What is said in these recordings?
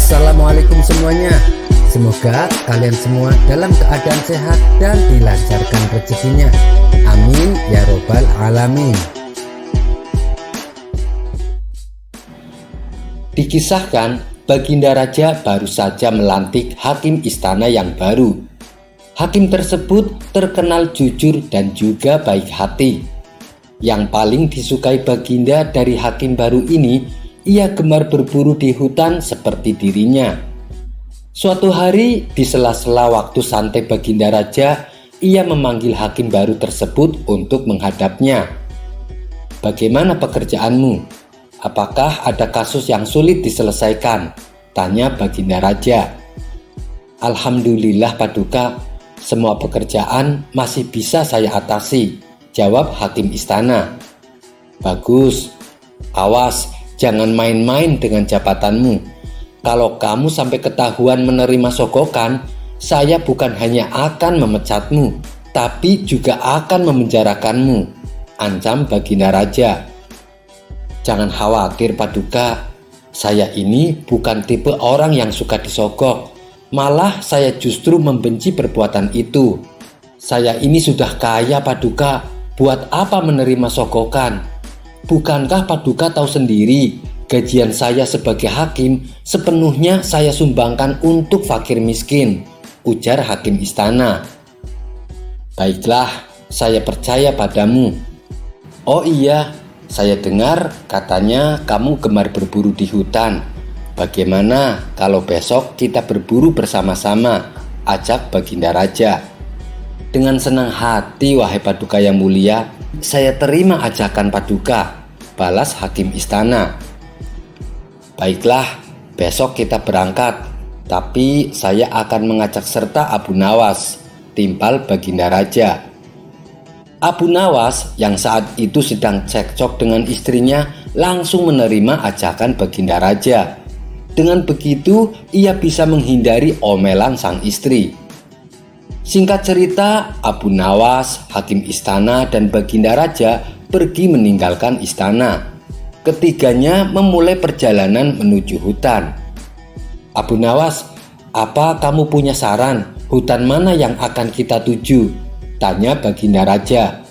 Assalamualaikum semuanya. Semoga kalian semua dalam keadaan sehat dan dilancarkan rezekinya. Amin ya robbal alamin. Dikisahkan, Baginda Raja baru saja melantik hakim istana yang baru. Hakim tersebut terkenal jujur dan juga baik hati. Yang paling disukai Baginda dari hakim baru ini, ia gemar berburu di hutan seperti dirinya. Suatu hari, di sela-sela waktu santai Baginda Raja, ia memanggil hakim baru tersebut untuk menghadapnya. "Bagaimana pekerjaanmu? Apakah ada kasus yang sulit diselesaikan?" tanya Baginda Raja. "Alhamdulillah Paduka, semua pekerjaan masih bisa saya atasi," jawab hakim istana. "Bagus, awas jangan main-main dengan jabatanmu. Kalau kamu sampai ketahuan menerima sogokan, saya bukan hanya akan memecatmu, tapi juga akan memenjarakanmu," ancam Baginda Raja. "Jangan khawatir Paduka, saya ini bukan tipe orang yang suka disogok. Malah saya justru membenci perbuatan itu. Saya ini sudah kaya Paduka, buat apa menerima sogokan? Bukankah Paduka tahu sendiri, gajian saya sebagai hakim sepenuhnya saya sumbangkan untuk fakir miskin," ujar hakim istana. "Baiklah, saya percaya padamu. Oh iya, saya dengar katanya kamu gemar berburu di hutan. Bagaimana kalau besok kita berburu bersama-sama?" ajak Baginda Raja. "Dengan senang hati wahai Paduka yang mulia, saya terima ajakan Paduka," balas hakim istana. "Baiklah, besok kita berangkat, tapi saya akan mengajak serta Abu Nawas," timpal Baginda Raja. Abu Nawas yang saat itu sedang cekcok dengan istrinya langsung menerima ajakan Baginda Raja. Dengan begitu, ia bisa menghindari omelan sang istri. Singkat cerita, Abu Nawas, hakim istana, dan Baginda Raja pergi meninggalkan istana. Ketiganya memulai perjalanan menuju hutan. "Abu Nawas, apa kamu punya saran? Hutan mana yang akan kita tuju?" tanya Baginda Raja.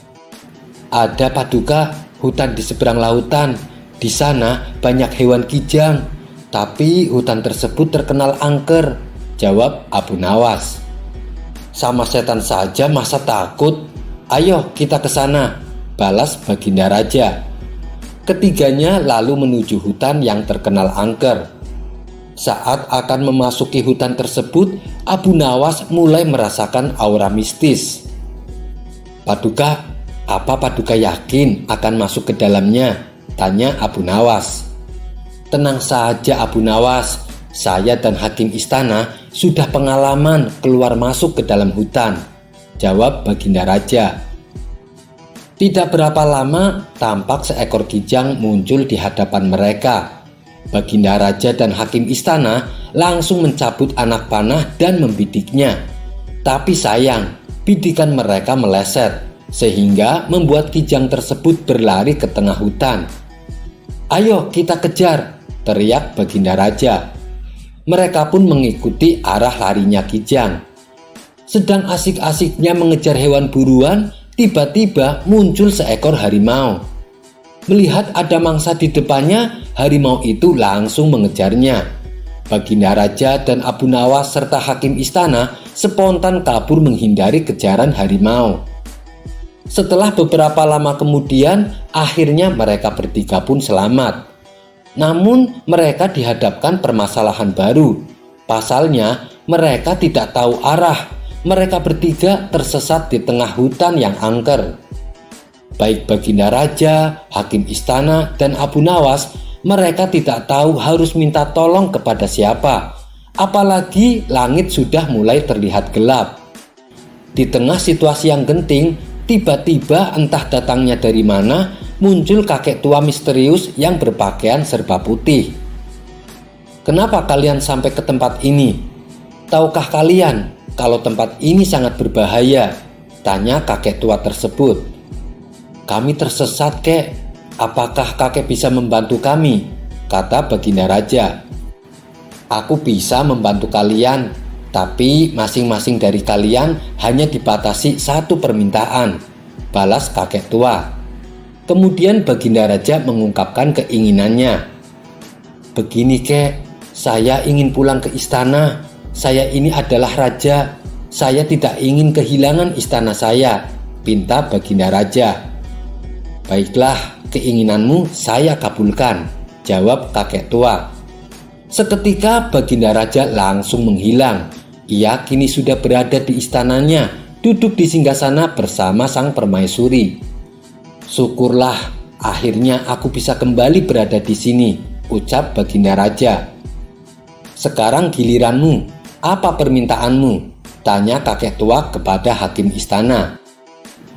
"Ada Paduka, hutan di seberang lautan. Di sana banyak hewan kijang, tapi hutan tersebut terkenal angker," jawab Abu Nawas. "Sama setan saja masa takut? Ayo kita ke sana," balas Baginda Raja. Ketiganya lalu menuju hutan yang terkenal angker. Saat akan memasuki hutan tersebut, Abu Nawas mulai merasakan aura mistis. "Paduka, apa Paduka yakin akan masuk ke dalamnya?" tanya Abu Nawas. "Tenang saja Abu Nawas, saya dan hakim istana sudah pengalaman keluar masuk ke dalam hutan," jawab Baginda Raja. Tidak berapa lama, tampak seekor kijang muncul di hadapan mereka. Baginda Raja dan hakim istana langsung mencabut anak panah dan membidiknya. Tapi sayang, bidikan mereka meleset, sehingga membuat kijang tersebut berlari ke tengah hutan. "Ayo kita kejar," teriak Baginda Raja. Mereka pun mengikuti arah larinya kijang. Sedang asik-asiknya mengejar hewan buruan, tiba-tiba muncul seekor harimau. Melihat ada mangsa di depannya, harimau itu langsung mengejarnya. Baginda Raja dan Abu Nawas serta hakim istana spontan kabur menghindari kejaran harimau. Setelah beberapa lama kemudian, akhirnya mereka bertiga pun selamat. Namun mereka dihadapkan permasalahan baru. Pasalnya mereka tidak tahu arah. Mereka bertiga tersesat di tengah hutan yang angker. Baik Baginda Raja, hakim istana, dan Abu Nawas, mereka tidak tahu harus minta tolong kepada siapa. Apalagi langit sudah mulai terlihat gelap. Di tengah situasi yang genting, tiba-tiba entah datangnya dari mana, muncul kakek tua misterius yang berpakaian serba putih. "Kenapa kalian sampai ke tempat ini? Tahukah kalian kalau tempat ini sangat berbahaya?" tanya kakek tua tersebut. "Kami tersesat, Kek. Apakah kakek bisa membantu kami?" kata Baginda Raja. Aku bisa membantu kalian, tapi masing-masing dari kalian hanya dibatasi satu permintaan, balas kakek tua. Kemudian Baginda Raja mengungkapkan keinginannya. Begini kek, saya ingin pulang ke istana. Saya ini adalah raja. Saya tidak ingin kehilangan istana saya, pinta Baginda Raja. Baiklah, keinginanmu saya kabulkan, jawab kakek tua. Seketika Baginda Raja langsung menghilang. Ia kini sudah berada di istananya, duduk di singgasana bersama sang permaisuri. Syukurlah, akhirnya aku bisa kembali berada di sini, ucap Baginda Raja. Sekarang giliranmu, apa permintaanmu? Tanya kakek tua kepada hakim istana.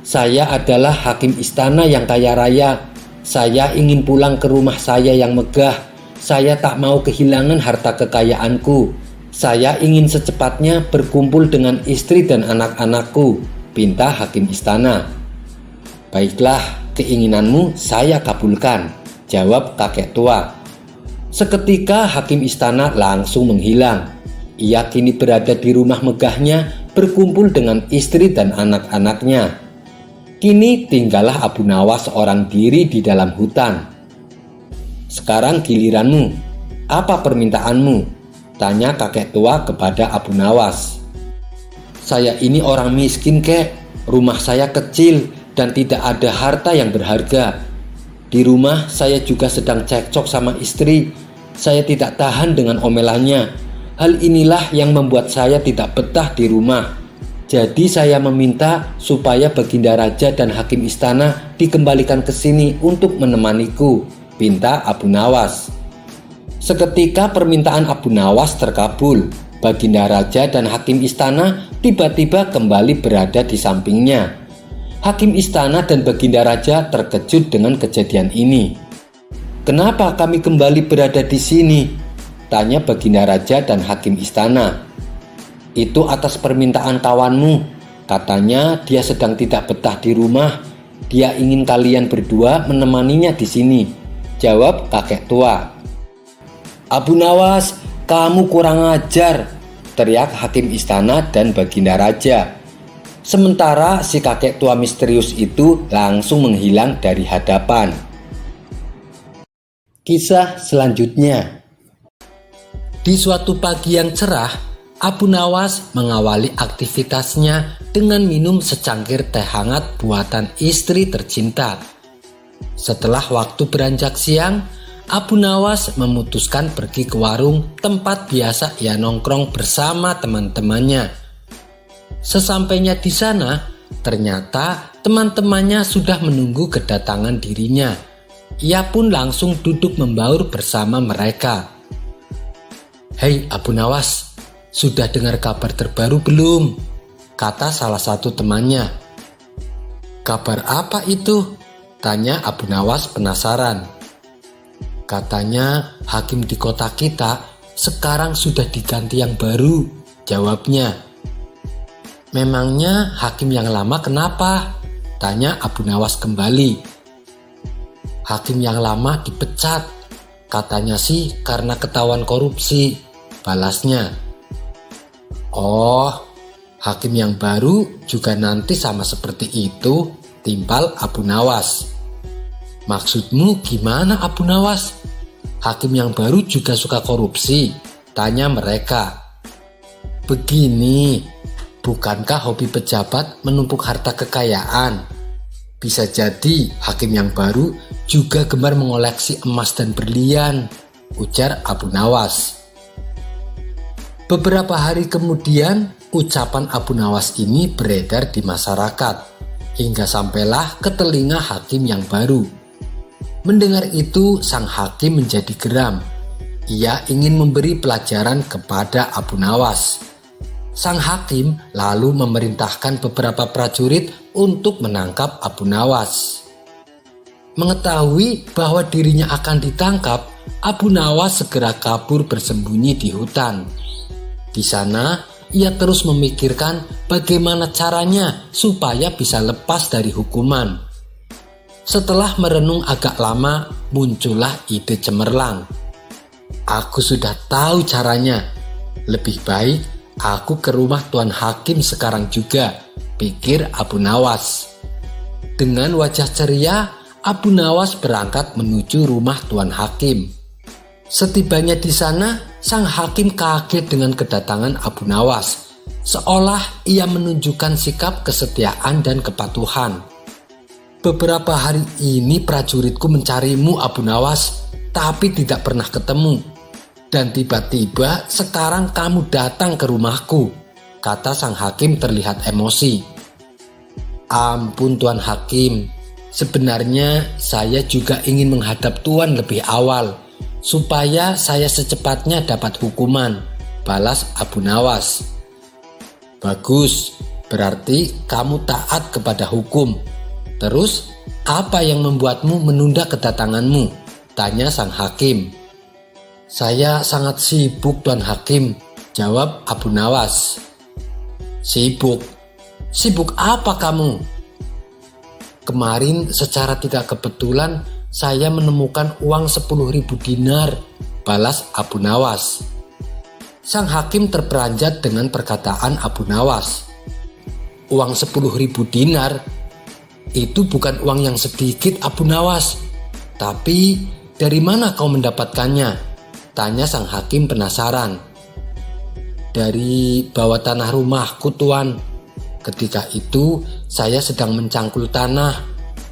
Saya adalah hakim istana yang kaya raya. Saya ingin pulang ke rumah saya yang megah. Saya tak mau kehilangan harta kekayaanku. Saya ingin secepatnya berkumpul dengan istri dan anak-anakku, pinta hakim istana. Baiklah, keinginanmu saya kabulkan, jawab kakek tua. Seketika hakim istana langsung menghilang. Ia kini berada di rumah megahnya, berkumpul dengan istri dan anak-anaknya. Kini tinggallah Abu Nawas seorang diri di dalam hutan. Sekarang giliranmu, apa permintaanmu? Tanya kakek tua kepada Abu Nawas. Saya ini orang miskin kek, rumah saya kecil dan tidak ada harta yang berharga. Di rumah saya juga sedang cekcok sama istri. Saya tidak tahan dengan omelannya. Hal inilah yang membuat saya tidak betah di rumah. Jadi saya meminta supaya Baginda Raja dan hakim istana dikembalikan ke sini untuk menemaniku, pinta Abu Nawas. Seketika permintaan Abu Nawas terkabul. Baginda Raja dan hakim istana tiba-tiba kembali berada di sampingnya. Hakim istana dan Baginda Raja terkejut dengan kejadian ini. Kenapa kami kembali berada di sini? Tanya Baginda Raja dan hakim istana. Itu atas permintaan kawanmu. Katanya dia sedang tidak betah di rumah. Dia ingin kalian berdua menemaninya di sini, jawab kakek tua. Abu Nawas, kamu kurang ajar, teriak hakim istana dan Baginda Raja. Sementara si kakek tua misterius itu langsung menghilang dari hadapan. Kisah selanjutnya. Di suatu pagi yang cerah, Abu Nawas mengawali aktivitasnya dengan minum secangkir teh hangat buatan istri tercinta. Setelah waktu beranjak siang, Abu Nawas memutuskan pergi ke warung tempat biasa ia nongkrong bersama teman-temannya. Sesampainya di sana, ternyata teman-temannya sudah menunggu kedatangan dirinya. Ia pun langsung duduk membaur bersama mereka. Hei Abu Nawas, sudah dengar kabar terbaru belum? Kata salah satu temannya. Kabar apa itu? Tanya Abu Nawas penasaran. Katanya hakim di kota kita sekarang sudah diganti yang baru, jawabnya. Memangnya hakim yang lama kenapa? Tanya Abu Nawas kembali. Hakim yang lama dipecat. Katanya sih karena ketahuan korupsi, balasnya. Oh, hakim yang baru juga nanti sama seperti itu, timpal Abu Nawas. Maksudmu gimana Abu Nawas? Hakim yang baru juga suka korupsi? Tanya mereka. Begini, bukankah hobi pejabat menumpuk harta kekayaan? Bisa jadi hakim yang baru juga gemar mengoleksi emas dan berlian, ujar Abu Nawas. Beberapa hari kemudian, ucapan Abu Nawas ini beredar di masyarakat, hingga sampailah ke telinga hakim yang baru. Mendengar itu, sang hakim menjadi geram. Ia ingin memberi pelajaran kepada Abu Nawas. Sang hakim lalu memerintahkan beberapa prajurit untuk menangkap Abu Nawas. Mengetahui bahwa dirinya akan ditangkap, Abu Nawas segera kabur bersembunyi di hutan. Di sana, ia terus memikirkan bagaimana caranya supaya bisa lepas dari hukuman. Setelah merenung agak lama, muncullah ide cemerlang. Aku sudah tahu caranya. Lebih baik aku ke rumah Tuan Hakim sekarang juga, pikir Abu Nawas. Dengan wajah ceria, Abu Nawas berangkat menuju rumah Tuan Hakim. Setibanya di sana, sang hakim kaget dengan kedatangan Abu Nawas, seolah ia menunjukkan sikap kesetiaan dan kepatuhan. Beberapa hari ini prajuritku mencarimu, Abu Nawas, tapi tidak pernah ketemu. Dan tiba-tiba sekarang kamu datang ke rumahku, kata sang hakim terlihat emosi. Ampun Tuan Hakim, sebenarnya saya juga ingin menghadap Tuan lebih awal, supaya saya secepatnya dapat hukuman, balas Abu Nawas. Bagus, berarti kamu taat kepada hukum. Terus, apa yang membuatmu menunda kedatanganmu? Tanya sang hakim. Saya sangat sibuk Tuan Hakim, jawab Abu Nawas. Sibuk? Sibuk apa kamu? Kemarin secara tidak kebetulan saya menemukan uang 10.000 dinar, balas Abu Nawas. Sang hakim terperanjat dengan perkataan Abu Nawas. Uang 10.000 dinar? Itu bukan uang yang sedikit, Abu Nawas. Tapi dari mana kau mendapatkannya? Tanya sang hakim penasaran. Dari bawah tanah rumahku, Tuan. Ketika itu saya sedang mencangkul tanah.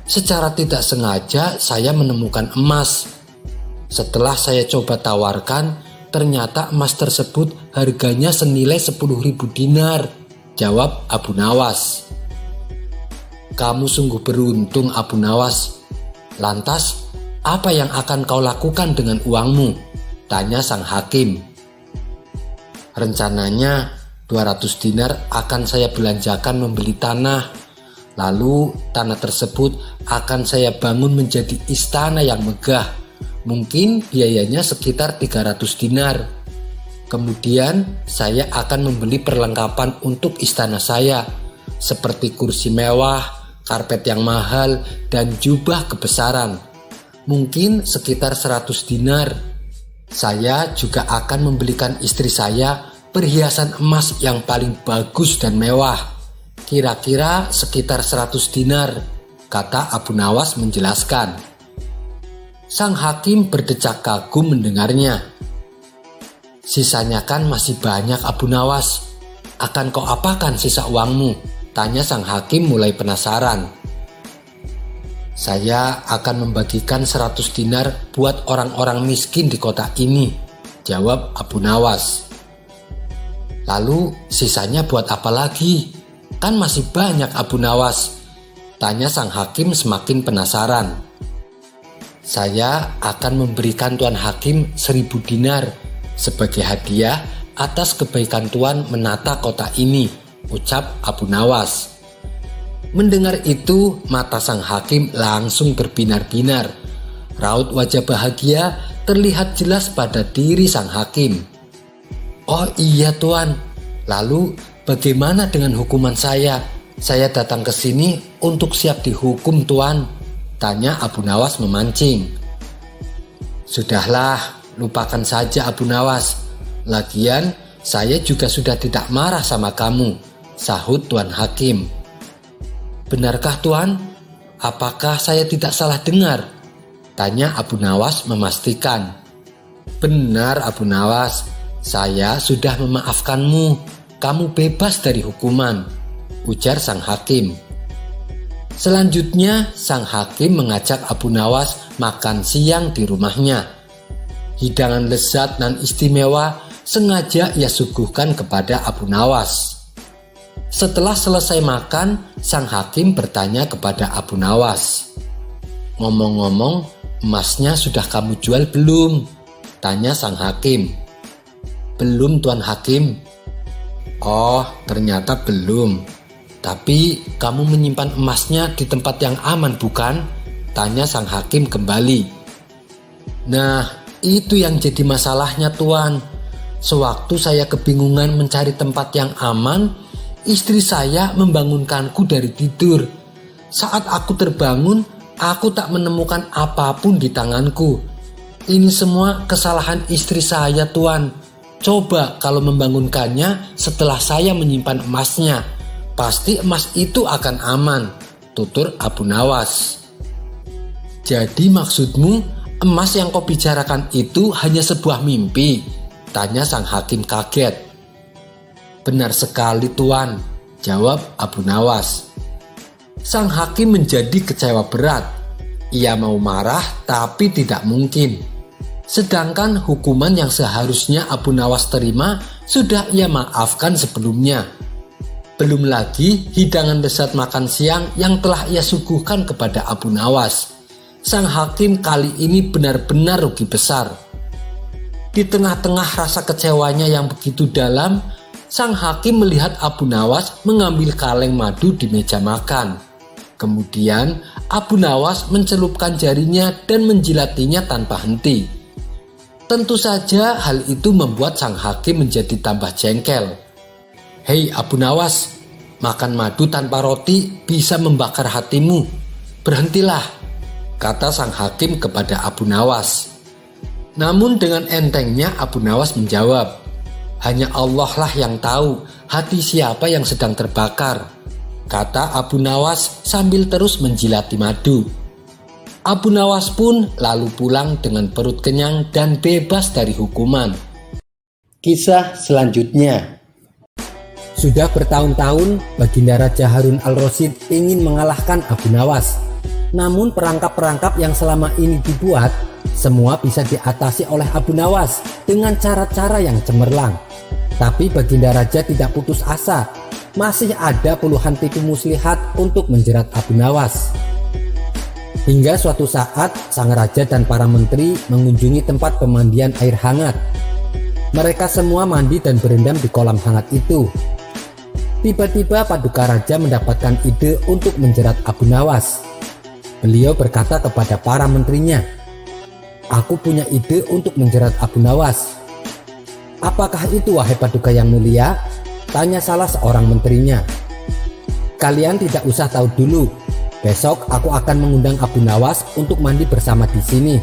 Secara tidak sengaja saya menemukan emas. Setelah saya coba tawarkan, ternyata emas tersebut harganya senilai 10.000 dinar, jawab Abu Nawas. Kamu sungguh beruntung, Abu Nawas. Lantas, apa yang akan kau lakukan dengan uangmu? Tanya sang hakim. Rencananya 200 dinar akan saya belanjakan membeli tanah. Lalu tanah tersebut akan saya bangun menjadi istana yang megah. Mungkin biayanya sekitar 300 dinar. Kemudian saya akan membeli perlengkapan untuk istana saya, seperti kursi mewah, karpet yang mahal, dan jubah kebesaran. Mungkin sekitar 100 dinar. Saya juga akan membelikan istri saya perhiasan emas yang paling bagus dan mewah. Kira-kira sekitar 100 dinar, kata Abu Nawas menjelaskan. Sang hakim berdecak kagum mendengarnya. Sisanya kan masih banyak, Abu Nawas. Akan kau apakan sisa uangmu? Tanya sang hakim mulai penasaran. Saya akan membagikan 100 dinar buat orang-orang miskin di kota ini, jawab Abu Nawas. Lalu sisanya buat apa lagi? Kan masih banyak, Abu Nawas. Tanya sang hakim semakin penasaran. Saya akan memberikan Tuan Hakim 1.000 dinar sebagai hadiah atas kebaikan Tuan menata kota ini, ucap Abu Nawas. Mendengar itu, mata sang hakim langsung berbinar-binar. Raut wajah bahagia terlihat jelas pada diri sang hakim. Oh iya Tuan, lalu bagaimana dengan hukuman saya? Saya datang ke sini untuk siap dihukum Tuan, tanya Abu Nawas memancing. Sudahlah, lupakan saja Abu Nawas. Lagian saya juga sudah tidak marah sama kamu, sahut Tuan Hakim. Benarkah Tuan? Apakah saya tidak salah dengar? Tanya Abu Nawas memastikan. Benar Abu Nawas, saya sudah memaafkanmu. Kamu bebas dari hukuman, ujar sang hakim. Selanjutnya sang hakim mengajak Abu Nawas makan siang di rumahnya. Hidangan lezat dan istimewa sengaja ia suguhkan kepada Abu Nawas. Setelah selesai makan, sang hakim bertanya kepada Abu Nawas. Ngomong-ngomong, emasnya sudah kamu jual belum? Tanya sang hakim. Belum Tuan Hakim. Oh, ternyata belum. Tapi kamu menyimpan emasnya di tempat yang aman bukan? Tanya sang hakim kembali. Nah, itu yang jadi masalahnya Tuan. Sewaktu saya kebingungan mencari tempat yang aman, istri saya membangunkanku dari tidur. Saat aku terbangun, aku tak menemukan apapun di tanganku. Ini semua kesalahan istri saya, Tuan. Coba kalau membangunkannya setelah saya menyimpan emasnya, pasti emas itu akan aman, tutur Abu Nawas. Jadi maksudmu emas yang kau bicarakan itu hanya sebuah mimpi? Tanya sang hakim kaget. Benar sekali, Tuan, jawab Abu Nawas. Sang hakim menjadi kecewa berat. Ia mau marah tapi tidak mungkin. Sedangkan hukuman yang seharusnya Abu Nawas terima sudah ia maafkan sebelumnya. Belum lagi hidangan lezat makan siang yang telah ia suguhkan kepada Abu Nawas. Sang hakim kali ini benar-benar rugi besar. Di tengah-tengah rasa kecewanya yang begitu dalam, sang hakim melihat Abu Nawas mengambil kaleng madu di meja makan. Kemudian Abu Nawas mencelupkan jarinya dan menjilatinya tanpa henti. Tentu saja hal itu membuat sang hakim menjadi tambah jengkel. Hei Abu Nawas, makan madu tanpa roti bisa membakar hatimu. Berhentilah, kata sang hakim kepada Abu Nawas. Namun dengan entengnya Abu Nawas menjawab, hanya Allah lah yang tahu hati siapa yang sedang terbakar, kata Abu Nawas sambil terus menjilati madu. Abu Nawas pun lalu pulang dengan perut kenyang dan bebas dari hukuman. Kisah selanjutnya. Sudah bertahun-tahun Baginda Raja Harun al-Rasyid ingin mengalahkan Abu Nawas. Namun perangkap-perangkap yang selama ini dibuat semua bisa diatasi oleh Abu Nawas dengan cara-cara yang cemerlang. Tapi Baginda Raja tidak putus asa. Masih ada puluhan tipu muslihat untuk menjerat Abu Nawas. Hingga suatu saat sang raja dan para menteri mengunjungi tempat pemandian air hangat. Mereka semua mandi dan berendam di kolam hangat itu. Tiba-tiba Paduka Raja mendapatkan ide untuk menjerat Abu Nawas. Beliau berkata kepada para menterinya, "Aku punya ide untuk menjerat Abu Nawas." "Apakah itu wahai Paduka yang mulia?" tanya salah seorang menterinya. "Kalian tidak usah tahu dulu. Besok aku akan mengundang Abu Nawas untuk mandi bersama di sini.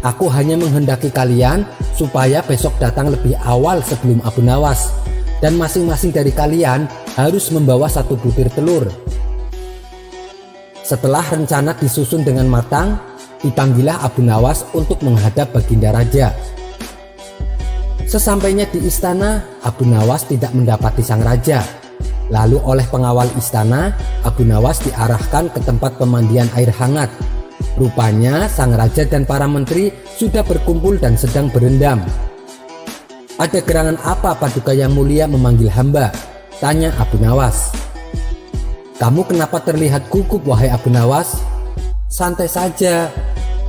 Aku hanya menghendaki kalian supaya besok datang lebih awal sebelum Abu Nawas. Dan masing-masing dari kalian harus membawa 1 butir telur." Setelah rencana disusun dengan matang, dipanggillah Abu Nawas untuk menghadap Baginda Raja. Sesampainya di istana, Abu Nawas tidak mendapati sang raja. Lalu oleh pengawal istana, Abu Nawas diarahkan ke tempat pemandian air hangat. Rupanya sang raja dan para menteri sudah berkumpul dan sedang berendam. "Ada gerangan apa Paduka yang mulia memanggil hamba?" tanya Abu Nawas. "Kamu kenapa terlihat gugup wahai Abu Nawas?" "Santai saja,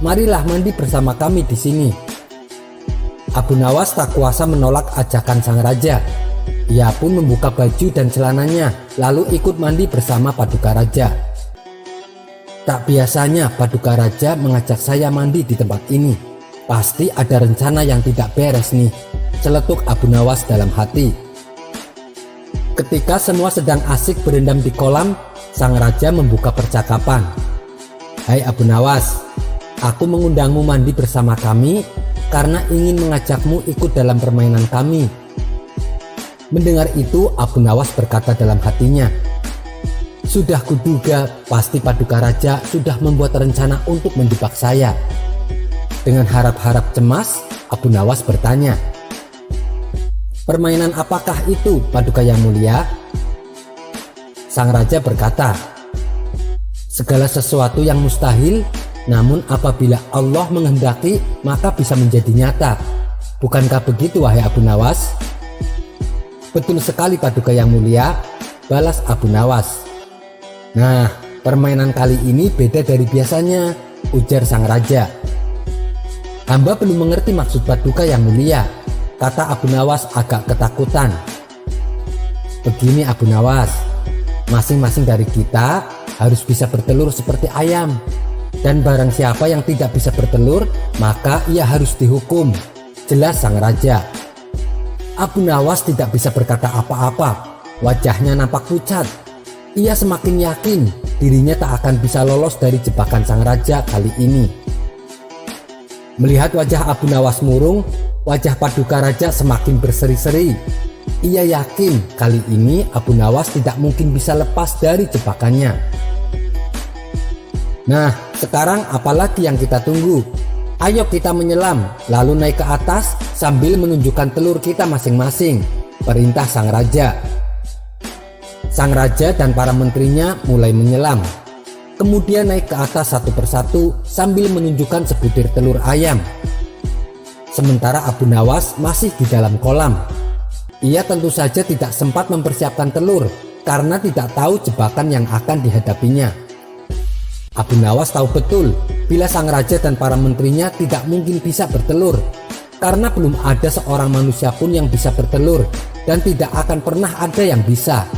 marilah mandi bersama kami di sini." Abu Nawas tak kuasa menolak ajakan sang raja. Ia pun membuka baju dan celananya, lalu ikut mandi bersama Paduka Raja. "Tak biasanya Paduka Raja mengajak saya mandi di tempat ini. Pasti ada rencana yang tidak beres nih," celetuk Abu Nawas dalam hati. Ketika semua sedang asik berendam di kolam, sang raja membuka percakapan. "Hai Abu Nawas, aku mengundangmu mandi bersama kami karena ingin mengajakmu ikut dalam permainan kami." Mendengar itu, Abu Nawas berkata dalam hatinya, "Sudah kuduga pasti Paduka Raja sudah membuat rencana untuk menjebak saya." Dengan harap-harap cemas, Abu Nawas bertanya, "Permainan apakah itu Paduka yang mulia?" Sang raja berkata, "Segala sesuatu yang mustahil, namun apabila Allah menghendaki maka bisa menjadi nyata. Bukankah begitu wahai Abu Nawas?" "Betul sekali Paduka yang mulia," balas Abu Nawas. "Nah, permainan kali ini beda dari biasanya," ujar sang raja. "Hamba belum mengerti maksud Paduka yang mulia," kata Abu Nawas agak ketakutan. "Begini Abu Nawas, masing-masing dari kita harus bisa bertelur seperti ayam. Dan barang siapa yang tidak bisa bertelur, maka ia harus dihukum," jelas sang raja. Abu Nawas tidak bisa berkata apa-apa. Wajahnya nampak pucat. Ia semakin yakin dirinya tak akan bisa lolos dari jebakan sang raja kali ini. Melihat wajah Abu Nawas murung, wajah Paduka Raja semakin berseri-seri. Ia yakin kali ini Abu Nawas tidak mungkin bisa lepas dari jebakannya. Nah, sekarang apalagi yang kita tunggu? Ayo kita menyelam, lalu naik ke atas sambil menunjukkan telur kita masing-masing, perintah sang raja. Sang raja dan para menterinya mulai menyelam. Kemudian naik ke atas satu persatu sambil menunjukkan sebutir telur ayam. Sementara Abu Nawas masih di dalam kolam. Ia tentu saja tidak sempat mempersiapkan telur karena tidak tahu jebakan yang akan dihadapinya. Abu Nawas tahu betul bila sang raja dan para menterinya tidak mungkin bisa bertelur karena belum ada seorang manusia pun yang bisa bertelur dan tidak akan pernah ada yang bisa.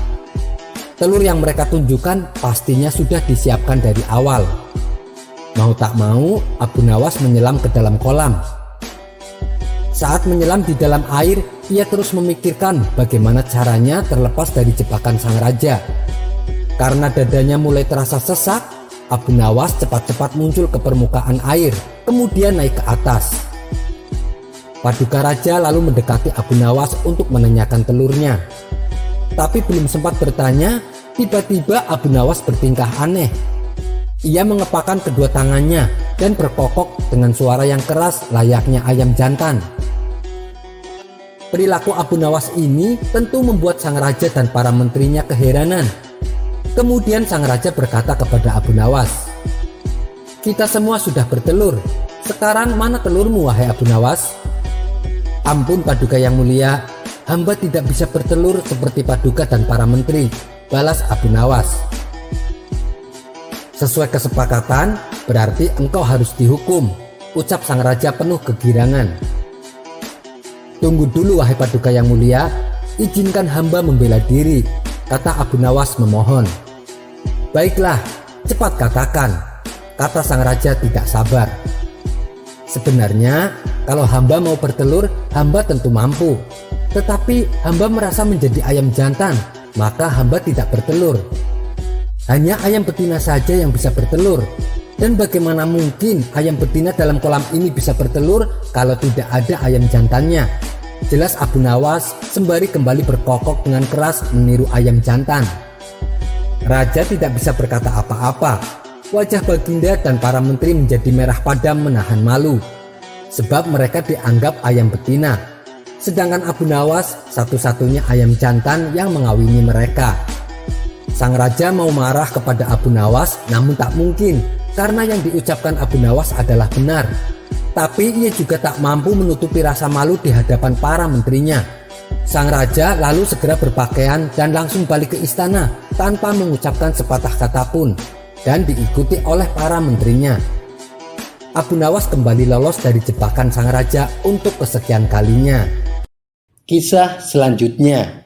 Telur yang mereka tunjukkan pastinya sudah disiapkan dari awal. Mau tak mau, Abu Nawas menyelam ke dalam kolam. Saat menyelam di dalam air, ia terus memikirkan bagaimana caranya terlepas dari jebakan sang raja. Karena dadanya mulai terasa sesak, Abu Nawas cepat-cepat muncul ke permukaan air, kemudian naik ke atas. Paduka Raja lalu mendekati Abu Nawas untuk menanyakan telurnya. Tapi belum sempat bertanya, tiba-tiba Abu Nawas bertingkah aneh. Ia mengepakkan kedua tangannya dan berkokok dengan suara yang keras layaknya ayam jantan. Perilaku Abu Nawas ini tentu membuat sang raja dan para menterinya keheranan. Kemudian sang raja berkata kepada Abu Nawas, "Kita semua sudah bertelur. Sekarang mana telurmu, wahai Abu Nawas?" "Ampun Paduka yang mulia, hamba tidak bisa bertelur seperti Paduka dan para menteri," balas Abu Nawas. "Sesuai kesepakatan, berarti engkau harus dihukum," ucap sang raja penuh kegirangan. "Tunggu dulu wahai Paduka yang mulia, izinkan hamba membela diri," kata Abu Nawas memohon. "Baiklah, cepat katakan," kata sang raja tidak sabar. "Sebenarnya kalau hamba mau bertelur, hamba tentu mampu. Tetapi hamba merasa menjadi ayam jantan, maka hamba tidak bertelur. Hanya ayam betina saja yang bisa bertelur. Dan bagaimana mungkin ayam betina dalam kolam ini bisa bertelur kalau tidak ada ayam jantannya?" Jelas Abu Nawas sembari kembali berkokok dengan keras meniru ayam jantan. Raja tidak bisa berkata apa-apa. Wajah Baginda dan para menteri menjadi merah padam menahan malu, sebab mereka dianggap ayam betina. Sedangkan Abu Nawas satu-satunya ayam jantan yang mengawini mereka. Sang raja mau marah kepada Abu Nawas, namun tak mungkin karena yang diucapkan Abu Nawas adalah benar. Tapi ia juga tak mampu menutupi rasa malu di hadapan para menterinya. Sang raja lalu segera berpakaian dan langsung balik ke istana tanpa mengucapkan sepatah kata pun, dan diikuti oleh para menterinya. Abu Nawas kembali lolos dari jebakan sang raja untuk kesekian kalinya. Kisah selanjutnya.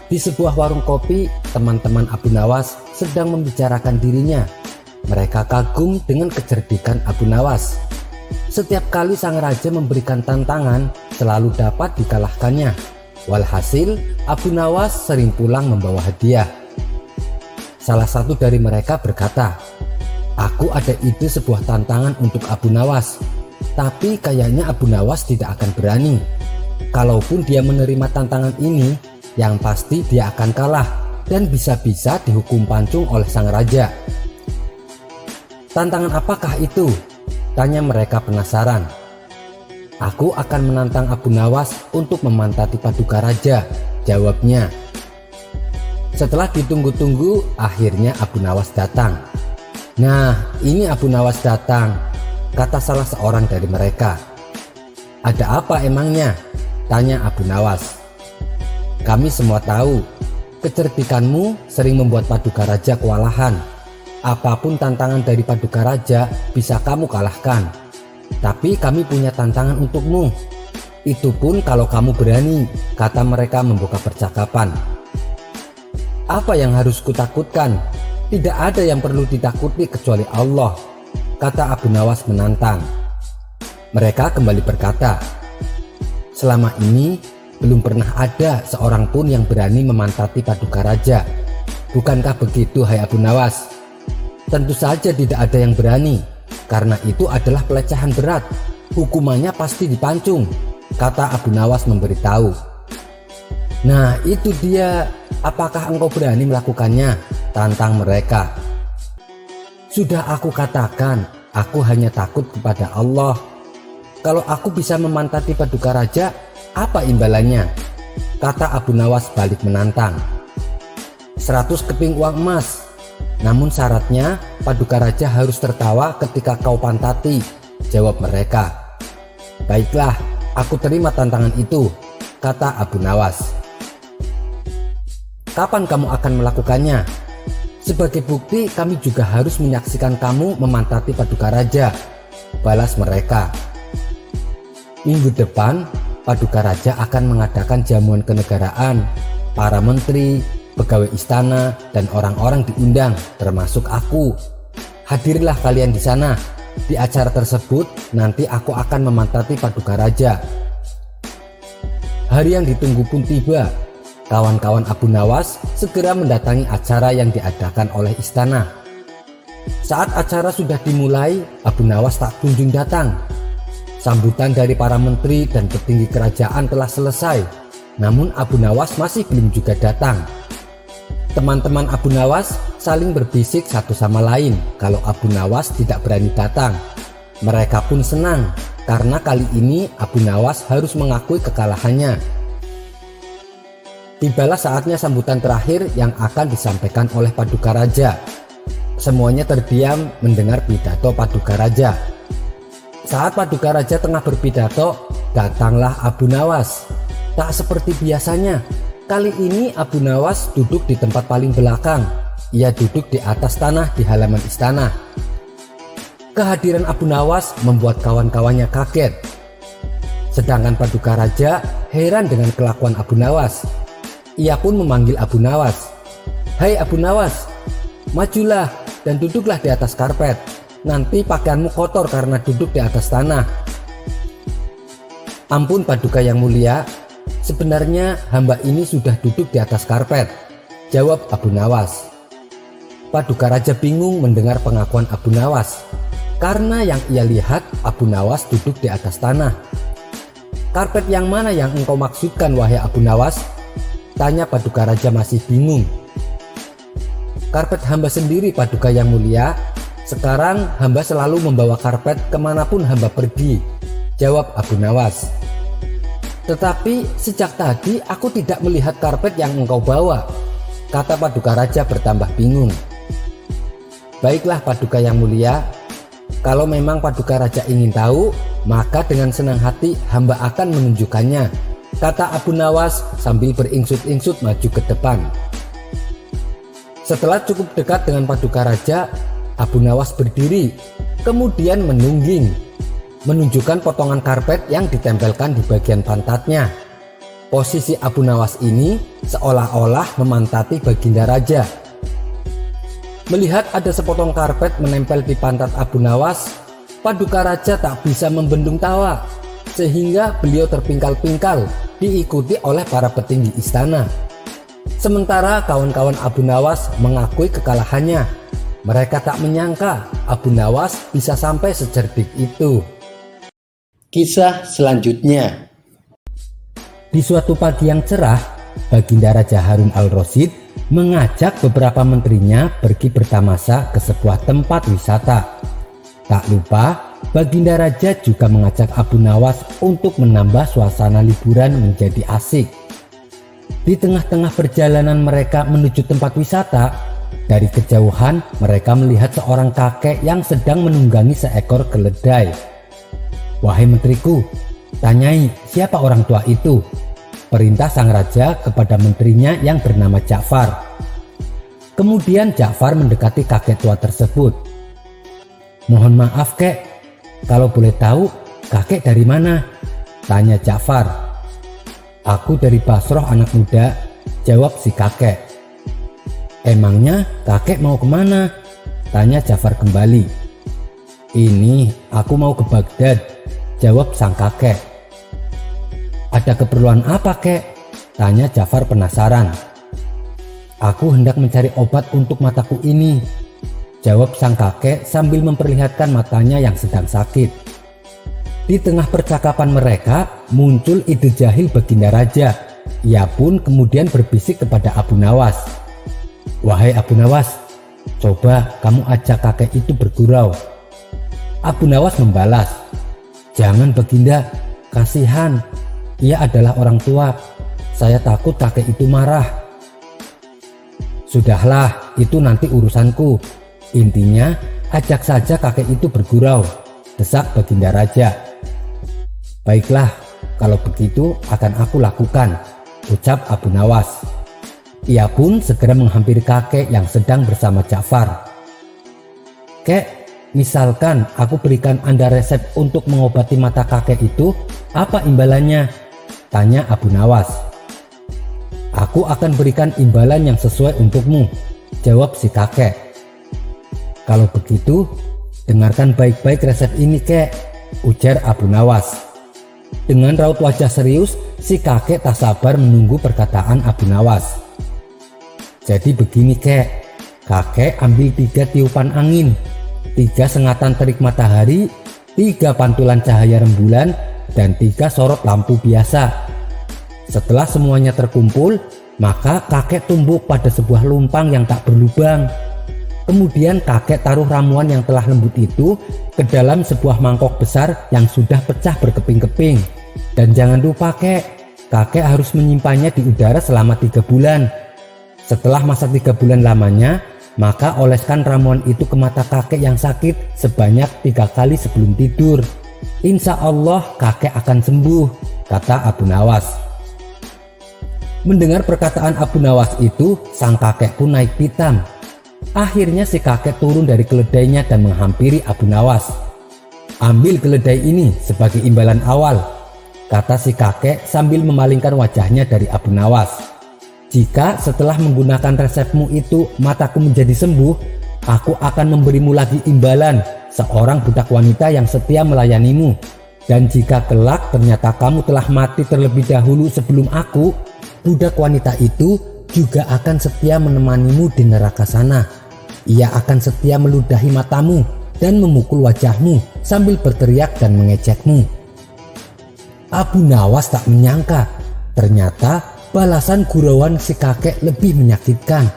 Di sebuah warung kopi, teman-teman Abu Nawas sedang membicarakan dirinya. Mereka kagum dengan kecerdikan Abu Nawas. Setiap kali sang raja memberikan tantangan, selalu dapat dikalahkannya. Walhasil, Abu Nawas sering pulang membawa hadiah. Salah satu dari mereka berkata, "Aku ada ide sebuah tantangan untuk Abu Nawas, tapi kayaknya Abu Nawas tidak akan berani. Kalaupun dia menerima tantangan ini, yang pasti dia akan kalah dan bisa-bisa dihukum pancung oleh sang raja." "Tantangan apakah itu?" tanya mereka penasaran. "Aku akan menantang Abu Nawas untuk memantati Paduka Raja," jawabnya. Setelah ditunggu-tunggu, akhirnya Abu Nawas datang. "Nah, ini Abu Nawas datang," kata salah seorang dari mereka. "Ada apa emangnya?" tanya Abu Nawas. "Kami semua tahu, kecerdikanmu sering membuat Paduka Raja kewalahan. Apapun tantangan dari Paduka Raja bisa kamu kalahkan. Tapi kami punya tantangan untukmu. Itu pun kalau kamu berani," kata mereka membuka percakapan. "Apa yang harus kutakutkan? Tidak ada yang perlu ditakuti kecuali Allah," kata Abu Nawas menantang. Mereka kembali berkata, "Selama ini belum pernah ada seorang pun yang berani memantati Paduka Raja. Bukankah begitu, hai Abu Nawas?" "Tentu saja tidak ada yang berani," karena itu adalah pelecehan berat. Hukumannya pasti dipancung, kata Abu Nawas memberitahu. Nah itu dia, apakah engkau berani melakukannya? Tantang mereka. Sudah aku katakan, aku hanya takut kepada Allah. Kalau aku bisa memantati Paduka Raja, apa imbalannya? Kata Abu Nawas balik menantang. 100 keping uang emas. Namun syaratnya Paduka Raja harus tertawa ketika kau pantati, jawab mereka. Baiklah, aku terima tantangan itu, kata Abu Nawas. Kapan kamu akan melakukannya? Sebagai bukti kami juga harus menyaksikan kamu memantati Paduka Raja, balas mereka. Minggu depan Paduka Raja akan mengadakan jamuan kenegaraan. Para menteri, pegawai istana, dan orang-orang diundang, termasuk aku. Hadirlah kalian di sana. Di acara tersebut nanti aku akan memantati Paduka Raja. Hari yang ditunggu pun tiba. Kawan-kawan Abu Nawas segera mendatangi acara yang diadakan oleh istana. Saat acara sudah dimulai, Abu Nawas tak kunjung datang. Sambutan dari para menteri dan petinggi kerajaan telah selesai, namun Abu Nawas masih belum juga datang. Teman-teman Abu Nawas saling berbisik satu sama lain kalau Abu Nawas tidak berani datang. Mereka pun senang karena kali ini Abu Nawas harus mengakui kekalahannya. Tibalah saatnya sambutan terakhir yang akan disampaikan oleh Paduka Raja. Semuanya terdiam mendengar pidato Paduka Raja. Saat Paduka Raja tengah berpidato, datanglah Abu Nawas. Tak seperti biasanya, kali ini Abu Nawas duduk di tempat paling belakang. Ia duduk di atas tanah di halaman istana. Kehadiran Abu Nawas membuat kawan-kawannya kaget. Sedangkan Paduka Raja heran dengan kelakuan Abu Nawas. Ia pun memanggil Abu Nawas. Hai Abu Nawas, majulah dan duduklah di atas karpet. Nanti pakaianmu kotor karena duduk di atas tanah. Ampun Paduka yang mulia, sebenarnya hamba ini sudah duduk di atas karpet, jawab Abu Nawas. Paduka Raja bingung mendengar pengakuan Abu Nawas, karena yang ia lihat Abu Nawas duduk di atas tanah. Karpet yang mana yang engkau maksudkan wahai Abu Nawas? Tanya Paduka Raja masih bingung. Karpet hamba sendiri Paduka yang mulia. Sekarang hamba selalu membawa karpet kemanapun hamba pergi, jawab Abu Nawas. Tetapi sejak tadi aku tidak melihat karpet yang engkau bawa, kata Paduka Raja bertambah bingung. Baiklah Paduka yang mulia, kalau memang Paduka Raja ingin tahu, maka dengan senang hati hamba akan menunjukkannya, kata Abu Nawas sambil beringsut-ingsut maju ke depan. Setelah cukup dekat dengan Paduka Raja, Abu Nawas berdiri, kemudian menungging, menunjukkan potongan karpet yang ditempelkan di bagian pantatnya. Posisi Abu Nawas ini seolah-olah memantati Baginda Raja. Melihat ada sepotong karpet menempel di pantat Abu Nawas, Paduka Raja tak bisa membendung tawa, sehingga beliau terpingkal-pingkal diikuti oleh para petinggi istana. Sementara kawan-kawan Abu Nawas mengakui kekalahannya. Mereka tak menyangka Abu Nawas bisa sampai secerdik itu. Kisah selanjutnya. Di suatu pagi yang cerah, Baginda Raja Harun al-Rasyid mengajak beberapa menterinya pergi bertamasa ke sebuah tempat wisata. Tak lupa, Baginda Raja juga mengajak Abu Nawas untuk menambah suasana liburan menjadi asik. Di tengah-tengah perjalanan mereka menuju tempat wisata, dari kejauhan mereka melihat seorang kakek yang sedang menunggangi seekor keledai. Wahai menteriku, tanyai siapa orang tua itu, perintah sang raja kepada menterinya yang bernama Ja'far. Kemudian Ja'far mendekati kakek tua tersebut. Mohon maaf kek, kalau boleh tahu kakek dari mana? Tanya Ja'far. Aku dari Basroh anak muda, jawab si kakek. Emangnya kakek mau kemana? Tanya Ja'far kembali. Ini aku mau ke Baghdad, jawab sang kakek. Ada keperluan apa kek? Tanya Ja'far penasaran. Aku hendak mencari obat untuk mataku ini. jawab sang kakek sambil memperlihatkan matanya yang sedang sakit. Di tengah percakapan mereka muncul ide jahil Baginda Raja. Ia pun kemudian berbisik kepada Abu Nawas. "Wahai Abu Nawas, coba kamu ajak kakek itu bergurau." Abu Nawas membalas, "Jangan Baginda, kasihan. Ia adalah orang tua. Saya takut kakek itu marah." "Sudahlah, itu nanti urusanku. Intinya, ajak saja kakek itu bergurau," desak Baginda Raja. "Baiklah, kalau begitu akan aku lakukan," ucap Abu Nawas. Ia pun segera menghampiri kakek yang sedang bersama Ja'far. "Kek, misalkan aku berikan Anda resep untuk mengobati mata kakek itu, apa imbalannya?" tanya Abu Nawas. "Aku akan berikan imbalan yang sesuai untukmu," jawab si kakek. "Kalau begitu, dengarkan baik-baik resep ini, Kek," ujar Abu Nawas. Dengan raut wajah serius, si kakek tak sabar menunggu perkataan Abu Nawas. "Jadi begini, Kek. Kakek ambil 3 tiupan angin, 3 sengatan terik matahari, 3 pantulan cahaya rembulan, dan 3 sorot lampu biasa. Setelah semuanya terkumpul, maka kakek tumbuk pada sebuah lumpang yang tak berlubang. Kemudian kakek taruh ramuan yang telah lembut itu ke dalam sebuah mangkok besar yang sudah pecah berkeping-keping. Dan jangan lupa, kakek harus menyimpannya di udara selama 3 bulan. Setelah masa 3 bulan lamanya, maka oleskan ramuan itu ke mata kakek yang sakit sebanyak 3 kali sebelum tidur. Insya Allah kakek akan sembuh," kata Abu Nawas. Mendengar perkataan Abu Nawas itu, sang kakek pun naik pitam. Akhirnya si kakek turun dari keledainya dan menghampiri Abu Nawas. "Ambil keledai ini sebagai imbalan awal," kata si kakek sambil memalingkan wajahnya dari Abu Nawas. "Jika setelah menggunakan resepmu itu mataku menjadi sembuh, aku akan memberimu lagi imbalan, seorang budak wanita yang setia melayanimu. Dan jika kelak ternyata kamu telah mati terlebih dahulu sebelum aku, budak wanita itu juga akan setia menemanimu di neraka sana. Ia akan setia meludahi matamu dan memukul wajahmu sambil berteriak dan mengejekmu." Abu Nawas tak menyangka, ternyata balasan gurauan si kakek lebih menyakitkan.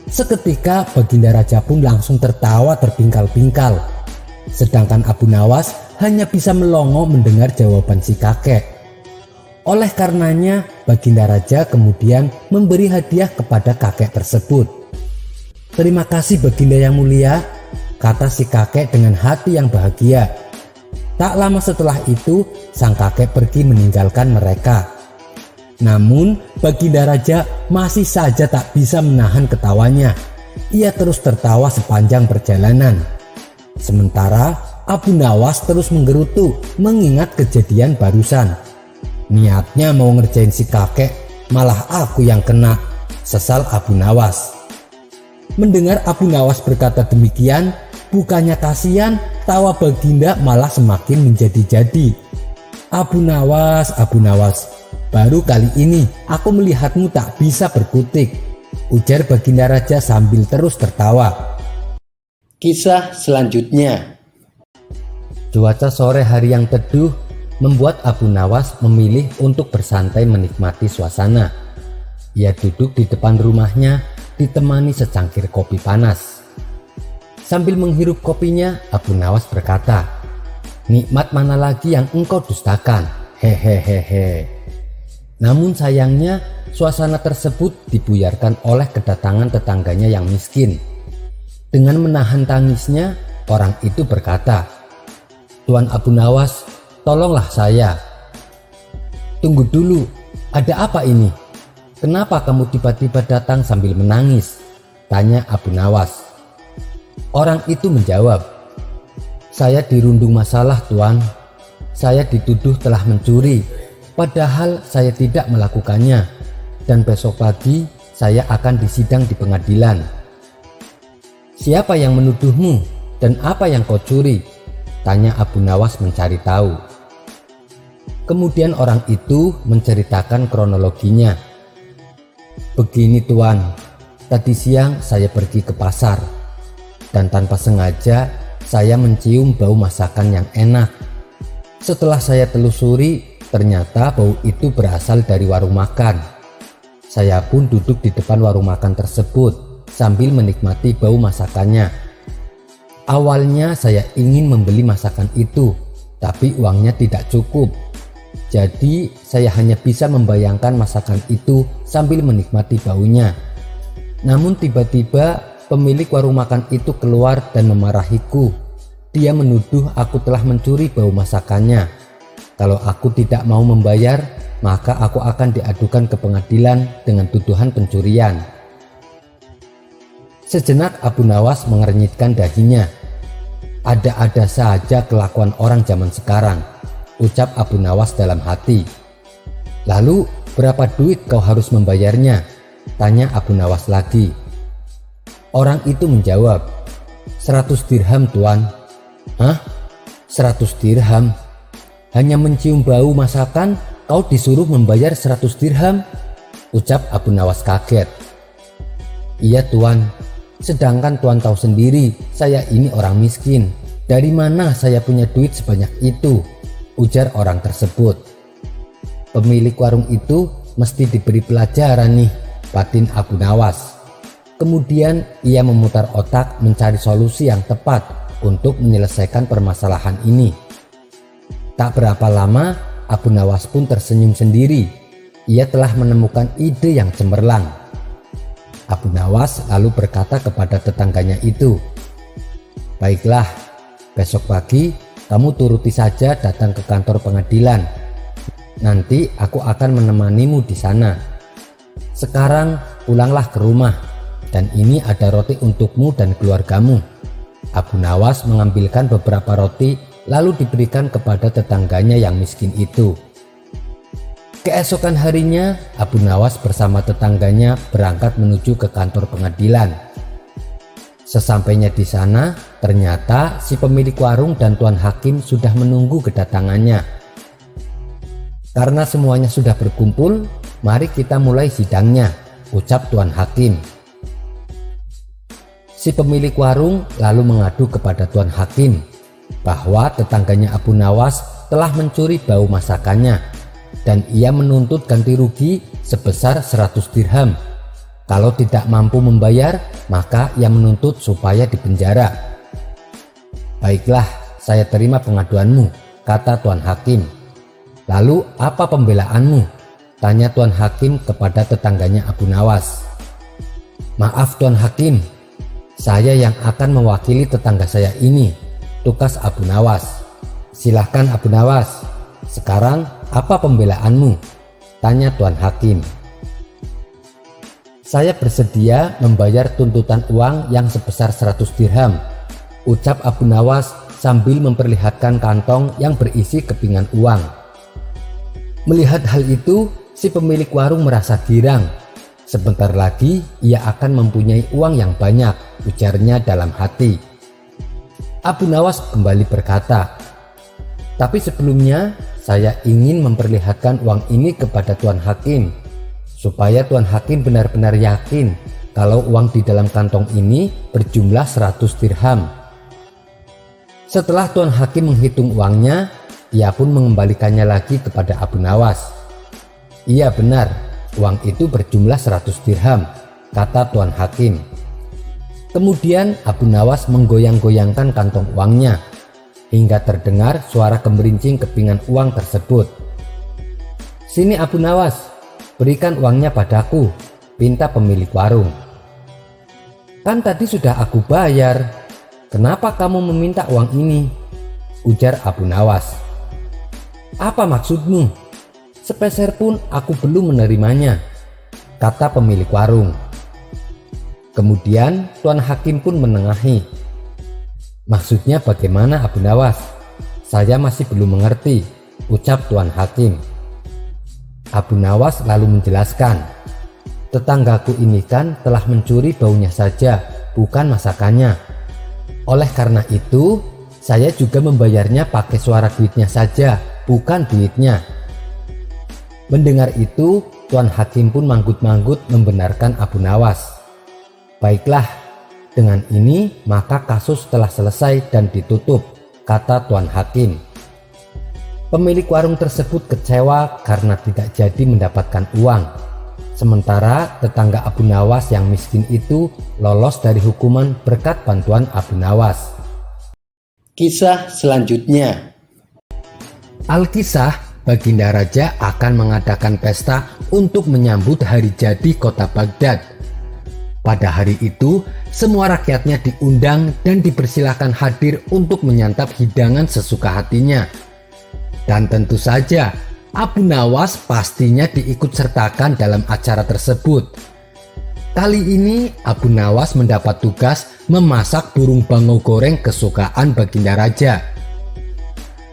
Seketika Baginda Raja pun langsung tertawa terpingkal-pingkal. Sedangkan Abu Nawas hanya bisa melongo mendengar jawaban si kakek. Oleh karenanya, Baginda Raja kemudian memberi hadiah kepada kakek tersebut. "Terima kasih Baginda yang mulia," kata si kakek dengan hati yang bahagia. Tak lama setelah itu, sang kakek pergi meninggalkan mereka. Namun, Baginda Raja masih saja tak bisa menahan ketawanya. Ia terus tertawa sepanjang perjalanan. Sementara Abu Nawas terus menggerutu mengingat kejadian barusan. "Niatnya mau ngerjain si kakek, malah aku yang kena," sesal Abu Nawas. Mendengar Abu Nawas berkata demikian, bukannya kasihan, tawa Baginda malah semakin menjadi-jadi. Abu Nawas, baru kali ini aku melihatmu tak bisa berkutik," ujar Baginda Raja sambil terus tertawa. Kisah selanjutnya. Cuaca sore hari yang teduh membuat Abu Nawas memilih untuk bersantai menikmati suasana. Ia duduk di depan rumahnya ditemani secangkir kopi panas. Sambil menghirup kopinya, Abu Nawas berkata, "Nikmat mana lagi yang engkau dustakan? Hehehehe." Namun sayangnya, suasana tersebut dibuyarkan oleh kedatangan tetangganya yang miskin. Dengan menahan tangisnya, orang itu berkata, "Tuan Abu Nawas, tolonglah saya." "Tunggu dulu, ada apa ini? Kenapa kamu tiba-tiba datang sambil menangis?" tanya Abu Nawas. Orang itu menjawab, "Saya dirundung masalah, Tuan. Saya dituduh telah mencuri, padahal saya tidak melakukannya. Dan besok pagi saya akan disidang di pengadilan." "Siapa yang menuduhmu dan apa yang kau curi?" tanya Abu Nawas mencari tahu. Kemudian orang itu menceritakan kronologinya. "Begini Tuan, tadi siang saya pergi ke pasar. dan tanpa sengaja saya mencium bau masakan yang enak. Setelah saya telusuri, ternyata bau itu berasal dari warung makan. Saya pun duduk di depan warung makan tersebut sambil menikmati bau masakannya. Awalnya saya ingin membeli masakan itu, tapi uangnya tidak cukup. Jadi saya hanya bisa membayangkan masakan itu sambil menikmati baunya. Namun tiba-tiba pemilik warung makan itu keluar dan memarahiku. Dia menuduh aku telah mencuri bau masakannya. Kalau aku tidak mau membayar, maka aku akan diadukan ke pengadilan dengan tuduhan pencurian. Sejenak Abu Nawas mengernyitkan dahinya. Ada-ada saja kelakuan orang zaman sekarang, ucap Abu Nawas dalam hati. Lalu berapa duit kau harus membayarnya? Tanya Abu Nawas lagi. Orang itu menjawab, 100 dirham tuan. Hah? 100 dirham? Hanya mencium bau masakan kau disuruh membayar 100 dirham? Ucap Abu Nawas kaget. Iya tuan, sedangkan tuan tahu sendiri saya ini orang miskin. Dari mana saya punya duit sebanyak itu? Ujar orang tersebut. Pemilik warung itu mesti diberi pelajaran nih, batin Abu Nawas. Kemudian ia memutar otak mencari solusi yang tepat untuk menyelesaikan permasalahan ini. Tak berapa lama Abu Nawas pun tersenyum sendiri. Ia telah menemukan ide yang cemerlang. Abu Nawas lalu berkata kepada tetangganya itu, baiklah, besok pagi kamu turuti saja datang ke kantor pengadilan. Nanti aku akan menemanimu di sana. Sekarang pulanglah ke rumah, dan ini ada roti untukmu dan keluargamu. Abu Nawas mengambilkan beberapa roti lalu diberikan kepada tetangganya yang miskin itu. Keesokan harinya Abu Nawas bersama tetangganya berangkat menuju ke kantor pengadilan. Sesampainya di sana, ternyata si pemilik warung dan tuan hakim sudah menunggu kedatangannya. Karena semuanya sudah berkumpul, mari kita mulai sidangnya, ucap tuan hakim. Si pemilik warung lalu mengadu kepada tuan hakim bahwa tetangganya Abu Nawas telah mencuri bau masakannya dan ia menuntut ganti rugi sebesar 100 dirham. Kalau tidak mampu membayar, maka ia menuntut supaya dipenjara. Baiklah, saya terima pengaduanmu, kata tuan hakim. Lalu apa pembelaanmu? Tanya tuan hakim kepada tetangganya Abu Nawas. Maaf tuan hakim, saya yang akan mewakili tetangga saya ini, tukas Abu Nawas. Silahkan Abu Nawas, sekarang apa pembelaanmu? Tanya tuan hakim. Saya bersedia membayar tuntutan uang yang sebesar 100 dirham, ucap Abu Nawas sambil memperlihatkan kantong yang berisi kepingan uang. Melihat hal itu, si pemilik warung merasa girang. Sebentar lagi ia akan mempunyai uang yang banyak, ujarnya dalam hati. Abu Nawas kembali berkata, tapi sebelumnya saya ingin memperlihatkan uang ini kepada tuan hakim, supaya tuan hakim benar-benar yakin kalau uang di dalam kantong ini berjumlah 100 dirham. Setelah tuan hakim menghitung uangnya, ia pun mengembalikannya lagi kepada Abu Nawas. Iya benar, uang itu berjumlah 100 dirham, kata tuan hakim. Kemudian Abu Nawas menggoyang-goyangkan kantong uangnya hingga terdengar suara gemerincing kepingan uang tersebut. Sini Abu Nawas, berikan uangnya padaku, pinta pemilik warung. Kan tadi sudah aku bayar, kenapa kamu meminta uang ini? Ujar Abu Nawas. Apa maksudmu? Sepeser pun aku belum menerimanya, kata pemilik warung. Kemudian tuan hakim pun menengahi. Maksudnya bagaimana Abu Nawas? Saya masih belum mengerti, ucap tuan hakim. Abu Nawas lalu menjelaskan, tetanggaku ini kan telah mencuri baunya saja, bukan masakannya. Oleh karena itu, saya juga membayarnya pakai suara duitnya saja, bukan duitnya. Mendengar itu, tuan hakim pun manggut-manggut membenarkan Abu Nawas. Baiklah, Dengan ini maka kasus telah selesai dan ditutup, kata Tuan Hakim. Pemilik warung tersebut kecewa karena tidak jadi mendapatkan uang. Sementara tetangga Abu Nawas yang miskin itu lolos dari hukuman berkat bantuan Abu Nawas. Kisah selanjutnya. Alkisah, Baginda Raja akan mengadakan pesta untuk menyambut hari jadi kota Baghdad. Pada hari itu, semua rakyatnya diundang dan dipersilahkan hadir untuk menyantap hidangan sesuka hatinya. Dan tentu saja, Abu Nawas pastinya diikut sertakan dalam acara tersebut. Kali ini, Abu Nawas mendapat tugas memasak burung bangau goreng kesukaan Baginda Raja.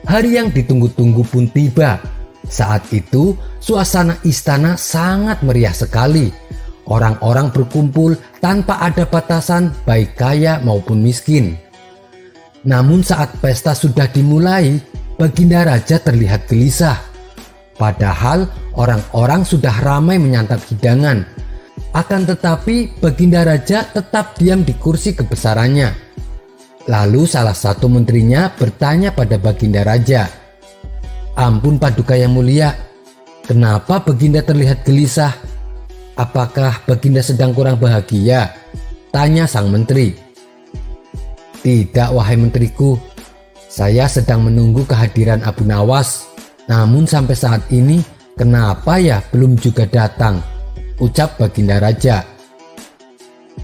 Hari yang ditunggu-tunggu pun tiba. Saat itu, suasana istana sangat meriah sekali. Orang-orang berkumpul tanpa ada batasan, baik kaya maupun miskin. Namun saat pesta sudah dimulai, Baginda Raja terlihat gelisah. Padahal orang-orang sudah ramai menyantap hidangan. Akan tetapi Baginda Raja tetap diam di kursi kebesarannya. Lalu salah satu menterinya bertanya pada Baginda Raja, "Ampun Paduka yang mulia, kenapa Baginda terlihat gelisah? Apakah Baginda sedang kurang bahagia?" tanya sang menteri. "Tidak wahai menteriku, saya sedang menunggu kehadiran Abu Nawas. Namun sampai saat ini kenapa ya belum juga datang?" ucap Baginda Raja.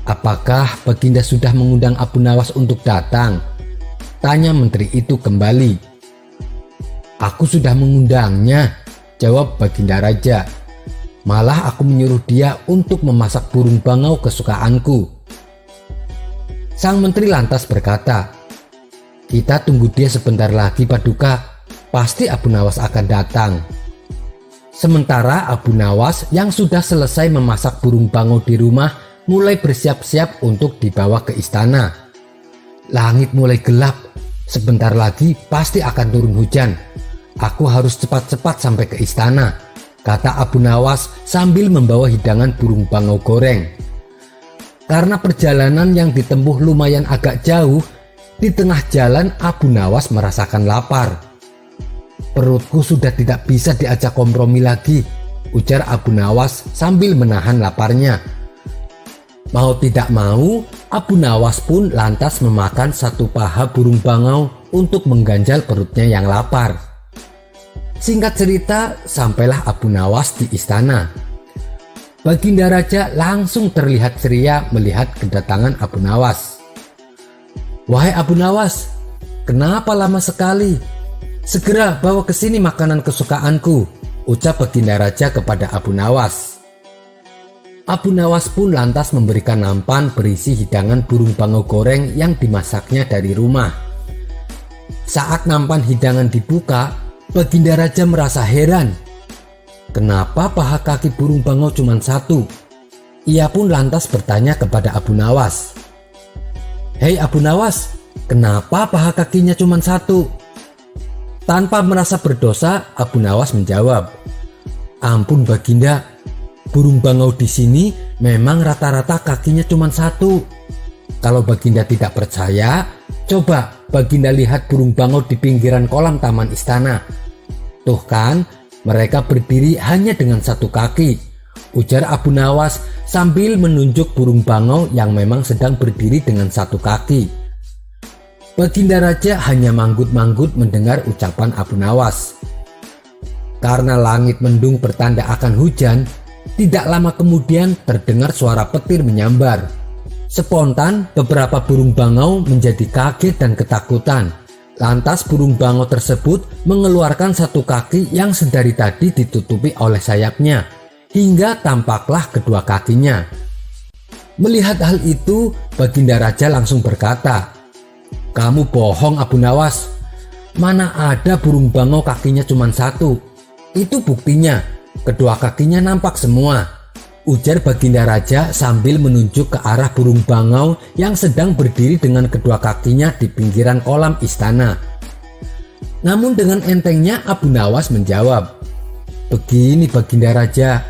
"Apakah Baginda sudah mengundang Abu Nawas untuk datang?" tanya menteri itu kembali. "Aku sudah mengundangnya," jawab Baginda Raja. "Malah aku menyuruh dia untuk memasak burung bangau kesukaanku." Sang menteri lantas berkata, "Kita tunggu dia sebentar lagi Paduka, pasti Abu Nawas akan datang." Sementara Abu Nawas yang sudah selesai memasak burung bangau di rumah mulai bersiap-siap untuk dibawa ke istana. "Langit mulai gelap, sebentar lagi pasti akan turun hujan. Aku harus cepat-cepat sampai ke istana," kata Abu Nawas sambil membawa hidangan burung bangau goreng. Karena perjalanan yang ditempuh lumayan agak jauh, di tengah jalan Abu Nawas merasakan lapar. "Perutku sudah tidak bisa diajak kompromi lagi," ujar Abu Nawas sambil menahan laparnya. Mau tidak mau, Abu Nawas pun lantas memakan satu paha burung bangau untuk mengganjal perutnya yang lapar. Singkat cerita, sampailah Abu Nawas di istana. Baginda Raja langsung terlihat ceria melihat kedatangan Abu Nawas. "Wahai Abu Nawas, kenapa lama sekali? Segera bawa ke sini makanan kesukaanku," ucap Baginda Raja kepada Abu Nawas. Abu Nawas pun lantas memberikan nampan berisi hidangan burung bangau goreng yang dimasaknya dari rumah. Saat nampan hidangan dibuka, Baginda Raja merasa heran. Kenapa paha kaki burung bangau cuma satu? Ia pun lantas bertanya kepada Abu Nawas, "Hei Abu Nawas, kenapa paha kakinya cuma satu?" Tanpa merasa berdosa, Abu Nawas menjawab, "Ampun Baginda, burung bangau di sini memang rata-rata kakinya cuma satu. Kalau Baginda tidak percaya, coba Baginda lihat burung bangau di pinggiran kolam taman istana. Tuh kan, mereka berdiri hanya dengan satu kaki," ujar Abu Nawas sambil menunjuk burung bangau yang memang sedang berdiri dengan satu kaki. Baginda Raja hanya manggut-manggut mendengar ucapan Abu Nawas. Karena langit mendung bertanda akan hujan, tidak lama kemudian terdengar suara petir menyambar. Spontan beberapa burung bangau menjadi kaget dan ketakutan. Lantas burung bangau tersebut mengeluarkan satu kaki yang sedari tadi ditutupi oleh sayapnya, hingga tampaklah kedua kakinya. Melihat hal itu, Baginda Raja langsung berkata, "Kamu bohong Abu Nawas. Mana ada burung bangau kakinya cuma satu? Itu buktinya, kedua kakinya nampak semua," ujar Baginda Raja sambil menunjuk ke arah burung bangau yang sedang berdiri dengan kedua kakinya di pinggiran kolam istana. Namun dengan entengnya Abu Nawas menjawab, "Begini Baginda Raja,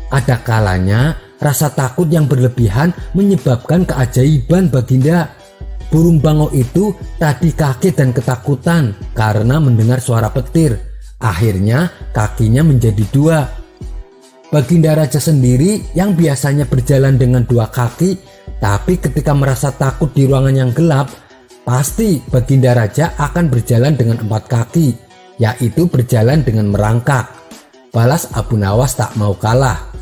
ada kalanya Rasa takut yang berlebihan menyebabkan keajaiban Baginda. Burung bangau itu tadi kaget dan ketakutan karena mendengar suara petir. Akhirnya kakinya menjadi 2. Baginda Raja sendiri yang biasanya berjalan dengan 2 kaki, tapi ketika merasa takut di ruangan yang gelap, pasti Baginda Raja akan berjalan dengan 4 kaki, yaitu berjalan dengan merangkak. Balas Abu Nawas tak mau kalah.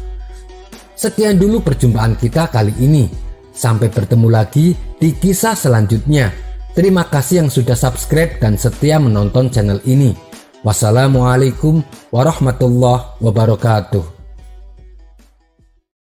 Sekian dulu perjumpaan kita kali ini. Sampai bertemu lagi di kisah selanjutnya. Terima kasih yang sudah subscribe dan setia menonton channel ini. Wassalamualaikum warahmatullahi wabarakatuh.